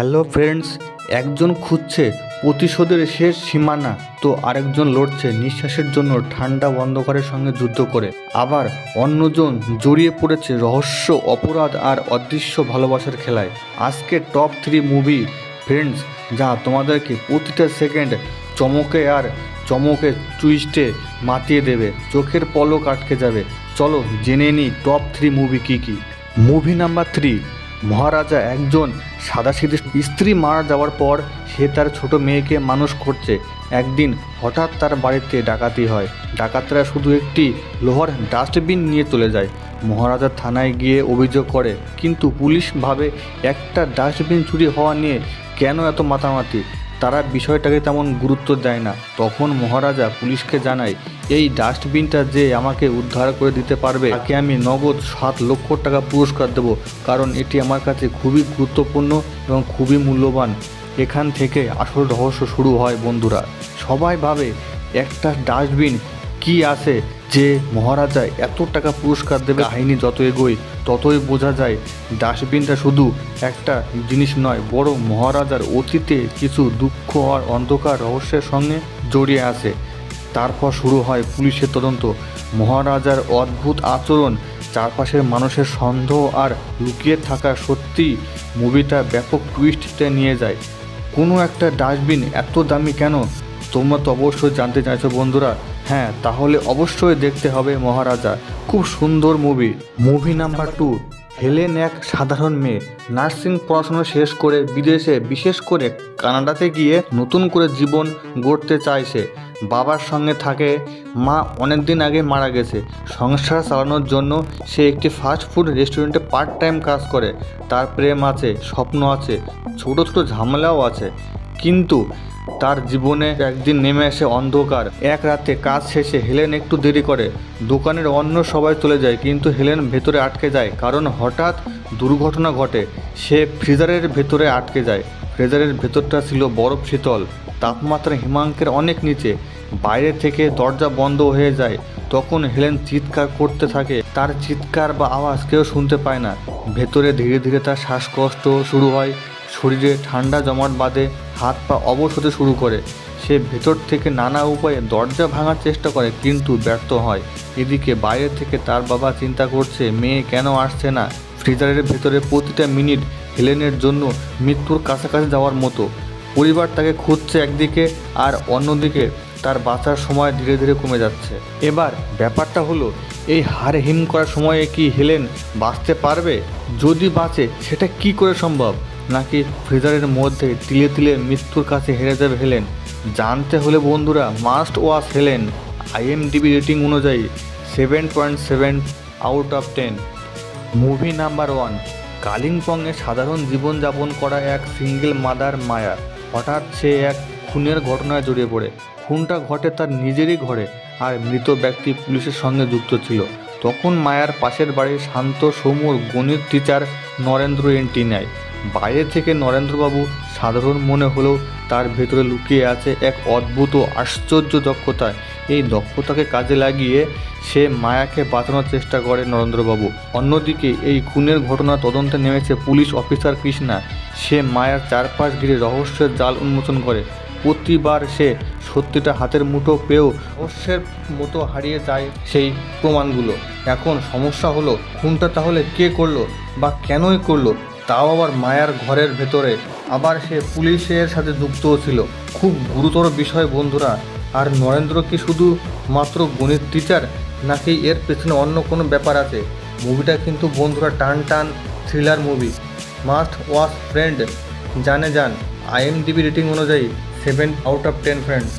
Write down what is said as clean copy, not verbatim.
Hello friends, একজন খুঁজছে প্রতিশোধের শেষ সীমানা, তো আরেকজন লড়ছে নিঃশ্বাসের জন্য ঠান্ডা অন্ধকারের সঙ্গে যুদ্ধ করে। আবার অন্যজন জড়িয়ে পড়েছে রহস্য, অপরাধ আর অদৃশ্য ভালোবাসার খেলায়। আজকে টপ 3 মুভি ফ্রেন্ডস, যা তোমাদেরকে প্রতিটা সেকেন্ড চমকে টুইস্টে মাতিয়ে দেবে, চোখের পলক আটকে যাবে। চলো জেনে নিই টপ 3 মুভি কী কী। মুভি নাম্বার 3, মহারাজা। একজন সাদাসিধে স্ত্রী মারা যাওয়ার পর সে তার ছোট মেয়েকে মানুষ করছে। একদিন হঠাৎ তার বাড়িতে ডাকাতি হয়। ডাকাতরা শুধু একটি লোহার ডাস্টবিন নিয়ে চলে যায়। মহারাজা থানায় গিয়ে অভিযোগ করে, কিন্তু পুলিশ ভাবে একটা ডাস্টবিন চুরি হওয়া নিয়ে কেন এত মাতামাতি, তারা বিষয়টাকে তেমন গুরুত্ব দেয় না। তখন মহারাজা পুলিশকে জানায়, এই ডাস্টবিনটা যে আমাকে উদ্ধার করে দিতে পারবে তাকে আমি নগদ 7 লক্ষ টাকা পুরস্কার দেব, কারণ এটি আমার কাছে খুবই গুরুত্বপূর্ণ এবং খুবই মূল্যবান। এখান থেকে আসল রহস্য শুরু হয় বন্ধুরা। সবাই ভাবে একটা ডাস্টবিন কি আছে যে মহারাজা এত টাকা পুরস্কার দেবে। কাহিনী যত এগোয় ততই বোঝা যায় ডাস্টবিনটা শুধু একটা জিনিস নয়, বড় মহারাজার অতীতে কিছু দুঃখ আর অন্ধকার রহস্যের সঙ্গে জড়িয়ে আছে। তারপর শুরু হয় পুলিশের তদন্ত, মহারাজার অদ্ভুত আচরণ, চারপাশের মানুষের সন্দেহ আর লুকিয়ে থাকা সত্যি মুভিটা ব্যাপক টুইস্টে নিয়ে যায়। কোনো একটা ডাস্টবিন এত দামি কেন, তোমরা তো অবশ্যই জানতে চাইছো বন্ধুরা। হ্যাঁ, তাহলে অবশ্যই দেখতে হবে মহারাজা। খুব সুন্দর মুভি। মুভি নাম্বার 2, হেলেন এক সাধারণ মেয়ে। নার্সিং পড়াশোনা শেষ করে বিদেশে, বিশেষ করে কানাডাতে গিয়ে নতুন করে জীবন গড়তে চাইছে। বাবার সঙ্গে থাকে, মা অনেক দিন আগে মারা গেছে। সংসার চালানোর জন্য সে একটি ফাস্ট ফুড রেস্টুরেন্টে পার্ট টাইম কাজ করে। তার প্রেম আছে, স্বপ্ন আছে, ছোট ছোট ঝামেলাও আছে। কিন্তু তার জীবনে একদিন নেমে আসে অন্ধকার। এক রাতে কাজ শেষে হেলেন একটু দেরি করে। দোকানের অন্য সবাই চলে যায়, কিন্তু হেলেন ভেতরে আটকে যায়, কারণ হঠাৎ দুর্ঘটনা ঘটে। সে ফ্রিজারের ভেতরে আটকে যায়। ফ্রিজারের ভেতরটা ছিল বরফ শীতল, তাপমাত্রা হিমাঙ্কের অনেক নিচে। বাইরে থেকে দরজা বন্ধ হয়ে যায়। তখন হেলেন চিৎকার করতে থাকে। তার চিৎকার বা আওয়াজ কেউ শুনতে পায় না। ভেতরে ধীরে ধীরে তার শ্বাসকষ্ট শুরু হয়, শরীরে ঠান্ডা জমাট বাঁধে, হাত পা অবশ হতে শুরু করে। সে ভেতর থেকে নানা উপায়ে দরজা ভাঙার চেষ্টা করে, কিন্তু ব্যর্থ হয়। এদিকে বাইরে থেকে তার বাবা চিন্তা করছে, মেয়ে কেন আসছে না। ফ্রিজারের ভেতরে প্রতিটা মিনিট হেলেনের জন্য মৃত্যুর কাছাকাছি যাওয়ার মতো। পরিবার তাকে খুঁজছে একদিকে, আর অন্যদিকে তার বাঁচার সময় ধীরে ধীরে কমে যাচ্ছে। এবার ব্যাপারটা হলো, এই হার হিম করার সময়ে কি হেলেন বাঁচতে পারবে? যদি বাঁচে সেটা কি করে সম্ভব? নাকি ফ্রিজারের মধ্যে তিলে তিলে মৃত্যুর কাছে হেরে যাবে হেলেন? জানতে হলে বন্ধুরা must watch Helen. IMDb rating অনুযায়ী 7.7 আউট অফ 10। মুভি নাম্বার 1, কালিম্পংয়ে সাধারণ জীবনযাপন করা এক সিঙ্গেল মাদার মায়া। হঠাৎ সে এক খুনের ঘটনায় জড়িয়ে পড়ে। খুনটা ঘটে তার নিজেরই ঘরে, আর মৃত ব্যক্তি পুলিশের সঙ্গে যুক্ত ছিল। তখন মায়ার পাশের বাড়ির শান্ত সৌম্য গণিত টিচার নরেন্দ্র এন্ট্রি নেয়। বাইরে থেকে নরেন্দ্রবাবু সাধারণ মনে হলেও তার ভেতরে লুকিয়ে আছে এক অদ্ভুত ও আশ্চর্য দক্ষতা। এই দক্ষতাকে কাজে লাগিয়ে সে মায়াকে বাঁচানোর চেষ্টা করে নরেন্দ্রবাবু। অন্যদিকে এই খুনের ঘটনা তদন্তে নেমেছে পুলিশ অফিসার কৃষ্ণা। সে মায়ার চারপাশ ঘিরে রহস্যের জাল উন্মোচন করে। প্রতিবার সে সত্যিটা হাতের মুঠো পেয়েও রহস্যের মতো হারিয়ে যায় সেই প্রমাণগুলো। এখন সমস্যা হলো, খুনটা তাহলে কে করলো বা কেনই করলো, তাও আবার মায়ার ঘরের ভেতরে। আবার সে পুলিশের সাথে যুক্তও ছিল। খুব গুরুতর বিষয় বন্ধুরা। আর নরেন্দ্র কি শুধু মাত্র গণিত টিচার, নাকি এর পেছনে অন্য কোনো ব্যাপার আছে? মুভিটা কিন্তু বন্ধুরা টান thriller movie, must watch friend. জানে যান। IMDb রেটিং অনুযায়ী 7 আউট অফ 10 ফ্রেন্ডস।